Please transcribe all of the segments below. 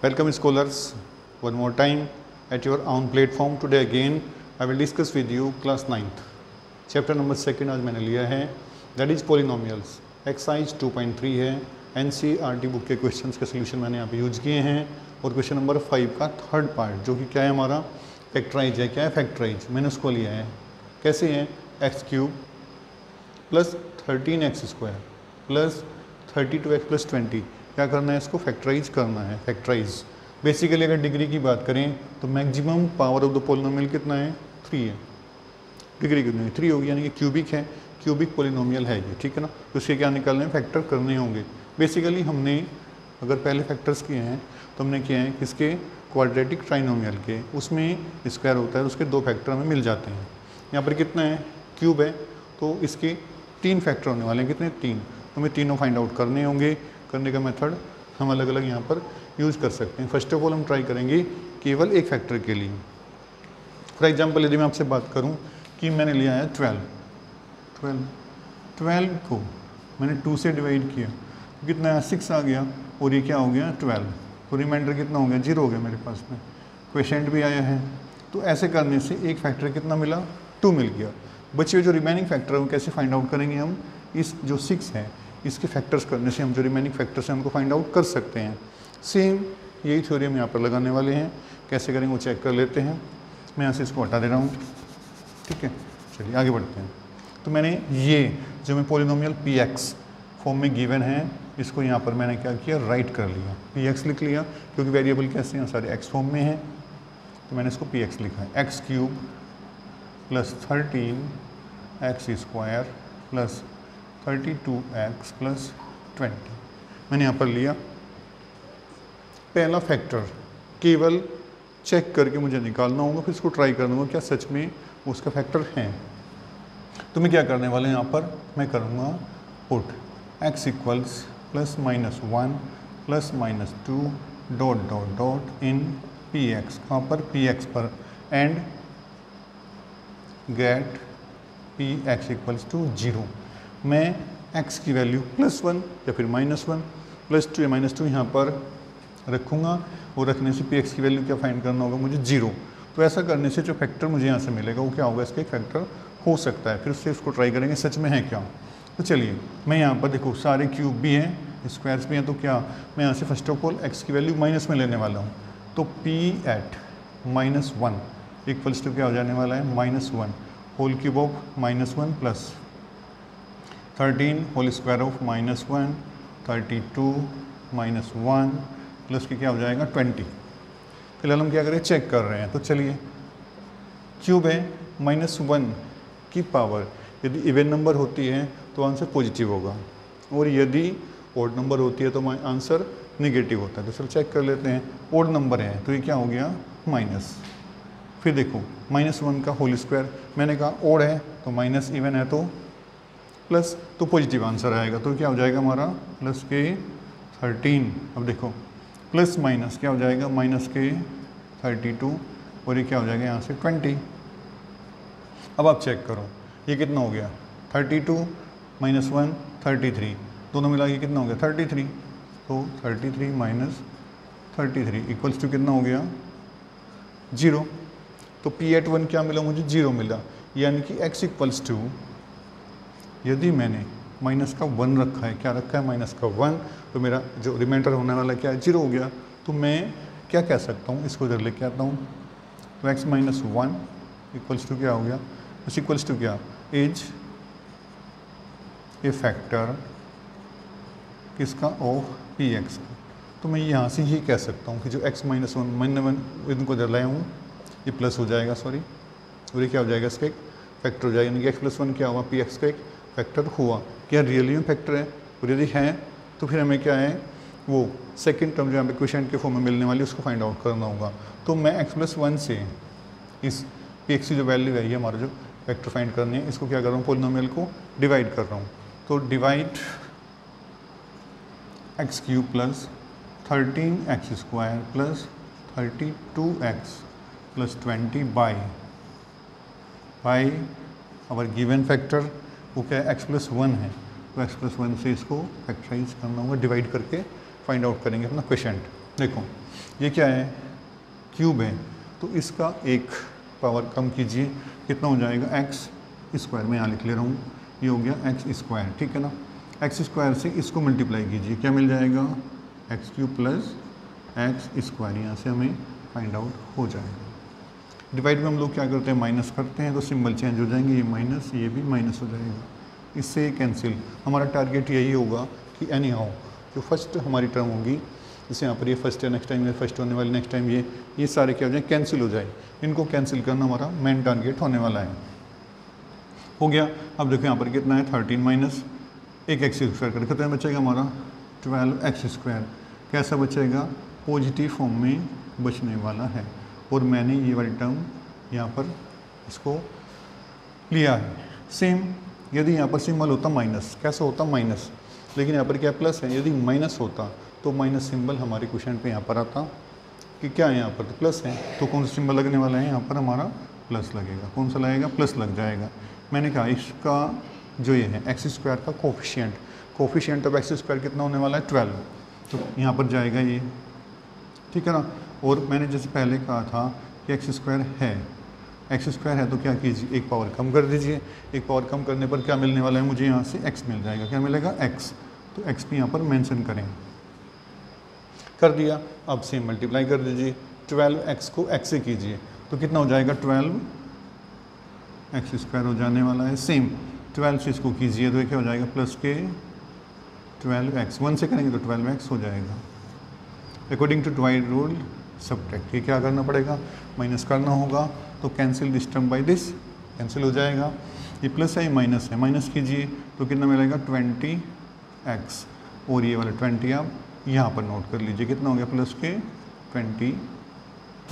Welcome scholars, one more time at your own platform. Today again I will discuss with you class 9th chapter number 2 आज मैंने लिया है, that is polynomials. Exercise 2.3 है। NCERT book के questions के solution मैंने यहाँ पे यूज किए हैं और क्वेश्चन नंबर 5 का थर्ड पार्ट जो कि क्या है हमारा फैक्टराइज है। क्या है फैक्टराइज? मैंने उसको लिया है। कैसे है? x³ plus 13x² plus 32x plus 20। क्या करना है? इसको फैक्टराइज करना है। फैक्टराइज बेसिकली अगर डिग्री की बात करें तो maximum power of the polynomial कितना है? 3 है। डिग्री कितनी है? 3 होगी, यानी कि क्यूबिक है, क्यूबिक पोलिनोमियल है ये, ठीक है ना। तो उसके क्या निकालने हैं? फैक्टर करने होंगे। बेसिकली हमने अगर पहले फैक्टर्स किए हैं तो हमने किए हैं किसके? क्वाड्रेटिक ट्राइनोमियल के। उसमें स्क्वायर होता है, उसके 2 फैक्टर हमें मिल जाते हैं। यहाँ पर कितना है? क्यूब है, तो इसके 3 फैक्टर होने वाले हैं। कितने? 3। हमें तीनों फाइंड आउट करने होंगे। करने का मेथड हम अलग अलग यहाँ पर यूज़ कर सकते हैं। फर्स्ट ऑफ ऑल हम ट्राई करेंगे केवल एक फैक्टर के लिए। फॉर एग्जांपल यदि मैं आपसे बात करूँ कि मैंने लिया है 12 को मैंने 2 से डिवाइड किया, तो कितना है? 6 आ गया और ये क्या हो गया? 12। तो रिमाइंडर कितना हो गया? 0 हो गया मेरे पास में। क्वोशिएंट भी आया है। तो ऐसे करने से एक फैक्टर कितना मिला? 2 मिल गया। बचे जो रिमेनिंग फैक्टर है वो कैसे फाइंड आउट करेंगे हम? इस जो 6 है इसके फैक्टर्स करने से हम जो रिमेनिंग फैक्टर्स हैं हमको फाइंड आउट कर सकते हैं। सेम यही थ्योरी हम यहाँ पर लगाने वाले हैं। कैसे करेंगे वो चेक कर लेते हैं। मैं यहाँ से इसको हटा दे रहा हूँ, ठीक है। चलिए आगे बढ़ते हैं। तो मैंने ये जो मैं पोलिनोमियल px फॉर्म में गिवन है इसको यहाँ पर मैंने क्या किया? राइट कर लिया। px लिख लिया क्योंकि वेरिएबल कैसे हैं? सारे x फॉर्म में हैं, तो मैंने इसको px लिखा है। x³ plus 13x² plus 32x plus 20 मैंने यहाँ पर लिया। पहला फैक्टर केवल चेक करके मुझे निकालना होगा, फिर इसको ट्राई करना होगा क्या सच में उसका फैक्टर है। तो मैं क्या करने वाला यहाँ पर? मैं करूँगा put x equals plus -1 plus -2 dot dot dot in px। कहाँ पर? px पर। And get px equals to 0। मैं x की वैल्यू +1 या फिर -1 +2 या -2 यहाँ पर रखूँगा और रखने से px की वैल्यू क्या फाइंड करना होगा मुझे? 0। तो ऐसा करने से जो फैक्टर मुझे यहाँ से मिलेगा वो क्या होगा? इसका एक फैक्टर हो सकता है। फिर उससे इसको ट्राई करेंगे सच में है क्या। तो चलिए मैं यहाँ पर देखो सारे क्यूब भी हैं, स्क्वायर्स भी हैं, तो क्या मैं यहाँ से फर्स्ट ऑफ ऑल x की वैल्यू माइनस में लेने वाला हूँ। तो p(-1) इक्वल्स टू क्या हो जाने वाला है? -1 whole cube of -1 plus 13 whole square of -1 32 -1 plus के क्या हो जाएगा? 20। फिलहाल हम क्या करें? चेक कर रहे हैं। तो चलिए क्यूब है, -1 की पावर यदि इवन नंबर होती है तो आंसर पॉजिटिव होगा और यदि ओड नंबर होती है तो आंसर निगेटिव होता है। तो चलो चेक कर लेते हैं। ओड नंबर है तो ये क्या हो गया? माइनस। फिर देखो -1 का होल स्क्वायर, मैंने कहा ओड है तो माइनस, इवन है तो प्लस, तो पॉजिटिव आंसर आएगा। तो क्या हो जाएगा हमारा? प्लस के 13। अब देखो प्लस माइनस क्या हो जाएगा? माइनस के 32 और ये क्या हो जाएगा यहाँ से? 20। अब आप चेक करो ये कितना हो गया? 32 -1 33, दोनों मिला के कितना हो गया? 33। तो 33 माइनस 33 इक्वल्स टू कितना हो गया? 0। तो p(1) क्या मिला मुझे? 0 मिला। यानी कि x इक्वल्स टू, यदि मैंने माइनस का 1 रखा है, क्या रखा है? माइनस का 1, तो मेरा जो रिमाइंडर होने वाला क्या है? 0 हो गया। तो मैं क्या कह सकता हूँ? इसको इधर लेके आता हूँ। तो x - 1 इक्वल्स टू क्या हो गया? इस इक्वल्स टू क्या? इज ए फैक्टर किसका? ऑफ px का। तो मैं यहाँ से ये कह सकता हूँ कि जो x - 1 मैंने इनको इधर लाया हूँ, ये प्लस हो जाएगा, सॉरी, और ये क्या हो जाएगा? इसका एक फैक्टर हो जाएगा। यानी कि x+1 क्या हुआ? px का एक फैक्टर हुआ। क्या रियली में फैक्टर है? और यदि है तो फिर हमें क्या है? वो सेकंड टर्म जो यहाँ पे क्वोशिएंट के फॉर्म में मिलने वाली उसको फाइंड आउट करना होगा। तो मैं x+1 से इस px की जो वैल्यू है, ये हमारा जो फैक्टर फाइंड करनी है, इसको क्या कर रहा हूँ? पोलिनोमियल को डिवाइड कर रहा हूँ। तो divide x³ plus 13x² plus 32x plus 20 by our given factor वो क्या है? x+1 है। तो x+1 से इसको फैक्टराइज करना होगा, डिवाइड करके फाइंड आउट करेंगे अपना क्वोशिएंट। देखो ये क्या है, क्यूब है, तो इसका एक पावर कम कीजिए, कितना हो जाएगा एक्स स्क्वायर, मैं यहाँ लिख ले रहा हूँ, ये हो गया एक्स स्क्वायर, ठीक है ना। एक्स स्क्वायर से इसको मल्टीप्लाई कीजिए, क्या मिल जाएगा, x cube plus x square, यहाँ से हमें फाइंड आउट हो जाएगा। डिवाइड में हम लोग क्या करते हैं, माइनस करते हैं, तो सिंबल चेंज हो जाएंगे, ये माइनस, ये भी माइनस हो जाएगा, इससे कैंसिल। हमारा टारगेट यही होगा कि एनी हाउ जो फर्स्ट हमारी टर्म होगी, जैसे यहाँ पर ये फर्स्ट है, नेक्स्ट टाइम ये फर्स्ट होने वाली, नेक्स्ट टाइम ये सारे क्या हो जाए, कैंसिल हो जाए। इनको कैंसिल करना हमारा मेन टारगेट होने वाला है। हो गया। अब देखो यहाँ पर कितना है, 13 माइनस एक एक्स स्क्वायर करके कितना बचेगा हमारा 12 एक्स स्क्वायर। कैसा बचेगा, पॉजिटिव फॉर्म में बचने वाला है। और मैंने ये वाली टर्म यहाँ पर इसको लिया है। सेम यदि यहाँ पर सिंबल होता माइनस, कैसा होता माइनस, लेकिन यहाँ पर क्या प्लस है, यदि माइनस होता तो माइनस सिंबल हमारे क्वेश्चन पे यहाँ पर आता कि क्या है, यहाँ पर तो प्लस है, तो कौन सा सिंबल लगने वाला है, यहाँ पर हमारा प्लस लगेगा। कौन सा लगेगा, प्लस लग जाएगा। मैंने कहा इसका जो ये है एक्स स्क्वायर का कोफिशिएंट ऑफ एक्स स्क्वायर कितना होने वाला है 12, तो यहाँ पर जाएगा ये, ठीक है ना। और मैंने जैसे पहले कहा था कि एक्स स्क्वायर है तो क्या कीजिए, एक पावर कम कर दीजिए। एक पावर कम करने पर क्या मिलने वाला है मुझे, यहाँ से एक्स मिल जाएगा। क्या मिलेगा, एक्स, तो एक्स भी यहाँ पर मेंशन करें, कर दिया। अब से मल्टीप्लाई कर दीजिए, 12x को x से कीजिए तो कितना हो जाएगा, 12x स्क्वायर हो जाने वाला है। सेम 12 से इसको कीजिए तो ये क्या हो जाएगा, प्लस के 12x, 1 से करेंगे तो 12x हो जाएगा। According to divide rule subtract, ये क्या करना पड़ेगा, माइनस करना होगा, तो cancel this term by this, cancel हो जाएगा। ये प्लस है, ये माइनस है, माइनस कीजिए तो कितना मिलेगा 20x, और ये वाला 20 आप यहाँ पर नोट कर लीजिए, कितना हो गया, प्लस के 20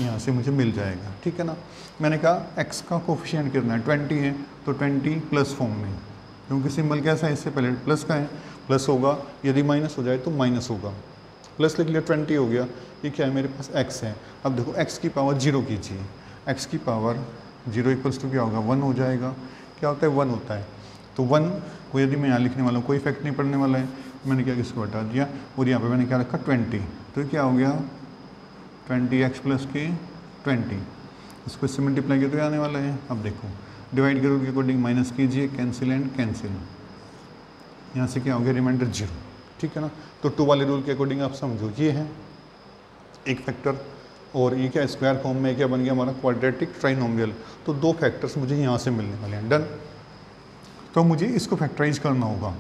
यहाँ से मुझे मिल जाएगा, ठीक है ना। मैंने कहा x का कोफिशिएंट कितना है, 20 है, तो 20 प्लस फॉर्म में, क्योंकि सिंबल कैसा है, इससे पहले प्लस का है, प्लस होगा, यदि माइनस हो जाए तो माइनस होगा। प्लस लिख लिया, 20 हो गया, ये क्या है, मेरे पास x है। अब देखो x की पावर 0 कीजिए, x की पावर 0 इक्वल्स टू क्या होगा, 1 हो जाएगा। क्या होता है, 1 होता है, तो 1 को यदि मैं यहाँ लिखने वाला हूँ कोई इफेक्ट नहीं पड़ने वाला है, मैंने क्या किसको हटा दिया, और यहाँ पे मैंने क्या रखा 20, तो क्या हो गया 20x प्लस के 20, इसको इससे मल्टीप्लाई किया तो आने वाला है। अब देखो डिवाइड के रूल के अकॉर्डिंग माइनस कीजिए, कैंसिल एंड कैंसिल, यहाँ से क्या हो गया, रिमाइंडर 0, ठीक है ना। तो 2 वाले रूल के अकॉर्डिंग आप समझो, ये है एक फैक्टर, और ये क्या स्क्वायर फॉर्म में क्या बन गया हमारा, क्वाड्रेटिक ट्राइनोमियल। तो 2 फैक्टर्स मुझे यहाँ से मिलने वाले हैं, डन। तो मुझे इसको फैक्टराइज करना होगा।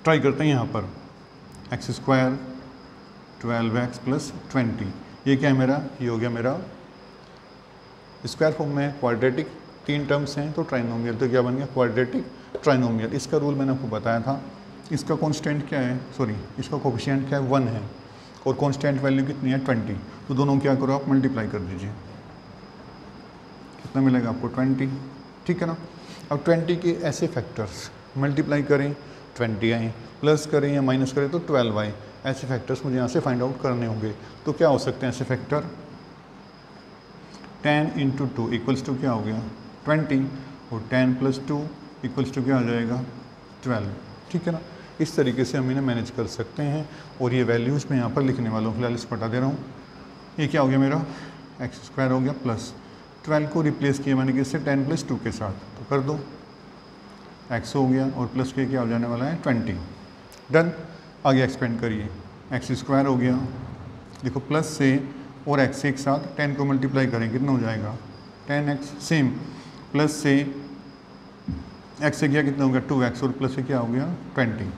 ट्राई करते हैं यहाँ पर, एक्स स्क्वायर 12x प्लस 20, ये क्या है मेरा, ये हो गया मेरा स्क्वायर फॉर्म में, क्वाड्रेटिक 3 टर्म्स हैं तो ट्राइनोमियल, तो क्या बन गया क्वाड्रेटिक ट्राइनोमियल। इसका रूल मैंने आपको बताया था। इसका कांस्टेंट क्या है, सॉरी इसका कोफिशिएंट क्या है, 1 है, और कांस्टेंट वैल्यू कितनी है 20, तो दोनों क्या करो आप मल्टीप्लाई कर दीजिए, कितना मिलेगा आपको 20, ठीक है ना। अब 20 के ऐसे फैक्टर्स मल्टीप्लाई करें 20 आए, प्लस करें या माइनस करें तो 12 आए, ऐसे फैक्टर्स मुझे यहाँ से फाइंड आउट करने होंगे। तो क्या हो सकते हैं ऐसे फैक्टर, 10 इंटू 2 इक्वल्स टू क्या हो गया 20, और 10 प्लस 2 इक्वल्स टू क्या हो जाएगा 12, ठीक है ना। इस तरीके से हम इन्हें मैनेज कर सकते हैं। और ये वैल्यूज़ मैं यहाँ पर लिखने वाला हूँ, फिलहाल इसको हटा दे रहा हूँ। ये क्या हो गया मेरा, एक्स स्क्वायर हो गया प्लस 12 को रिप्लेस किया मैंने किससे, 10 प्लस 2 के साथ, तो कर दो, एक्स हो गया, और प्लस के क्या हो जाने वाला है 20, डन। आगे एक्सपेंड करिए, एक्स स्क्वायर हो गया, देखो प्लस से और एक्स एक साथ 10 को मल्टीप्लाई करें कितना हो जाएगा 10x, सेम प्लस से एक्स से किया कितना हो गया 2x, और प्लस से क्या हो गया 20।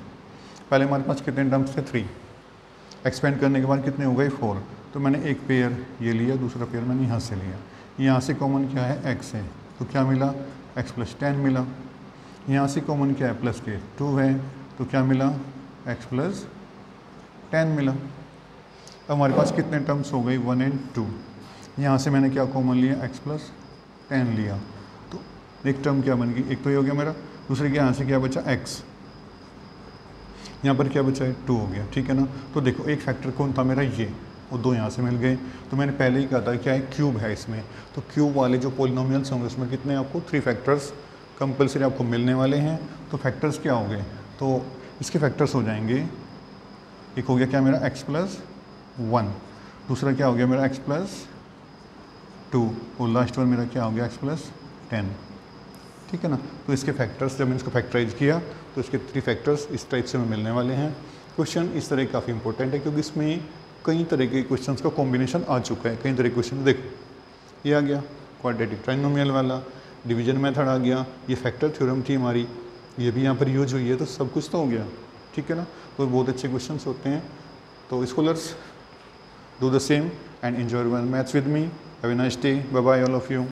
पहले हमारे पास कितने टर्म्स थे 3, एक्सपेंड करने के बाद कितने हो गए 4, तो मैंने एक पेयर ये लिया, दूसरा पेयर मैंने यहाँ से लिया। यहाँ से कॉमन क्या है x है, तो क्या मिला x प्लस 10 मिला। यहाँ से कॉमन क्या है प्लस के 2 है, तो क्या मिला x प्लस 10 मिला। अब हमारे पास कितने टर्म्स हो गए 1 और 2, यहाँ से मैंने क्या कॉमन लिया x प्लस 10 लिया, तो एक टर्म क्या बन गई, एक तो ये हो गया मेरा, दूसरे के यहाँ से क्या बचा x, यहाँ पर क्या बचा है 2 हो गया, ठीक है ना। तो देखो एक फैक्टर कौन था मेरा ये, और 2 यहाँ से मिल गए। तो मैंने पहले ही कहा था क्या है क्यूब है इसमें, तो क्यूब वाले जो पोलिनोमियल्स होंगे उसमें कितने आपको 3 फैक्टर्स कंपलसरी आपको मिलने वाले हैं। तो फैक्टर्स क्या हो गए, तो इसके फैक्टर्स हो जाएंगे एक हो गया क्या मेरा x प्लस 1, दूसरा क्या हो गया मेरा x प्लस 2 और लास्ट वन मेरा क्या हो गया x प्लस 10। ठीक है ना। तो इसके फैक्टर्स जब मैंने इसको फैक्टराइज किया तो इसके 3 फैक्टर्स इस टाइप से हमें मिलने वाले हैं। क्वेश्चन इस तरह काफ़ी इंपॉर्टेंट है क्योंकि इसमें कई तरह के क्वेश्चंस का कॉम्बिनेशन आ चुका है। कई तरह के क्वेश्चन देखो, ये आ गया क्वाड्रेटिक ट्राइनोमियल वाला, डिवीजन मेथड आ गया, ये फैक्टर थ्योरम थी हमारी, ये भी यहाँ पर यूज हुई है, तो सब कुछ तो हो गया। ठीक है ना। तो बहुत अच्छे क्वेश्चन होते हैं। तो scholars do the same and enjoy maths with me. Have a nice day. Bye bye all of you.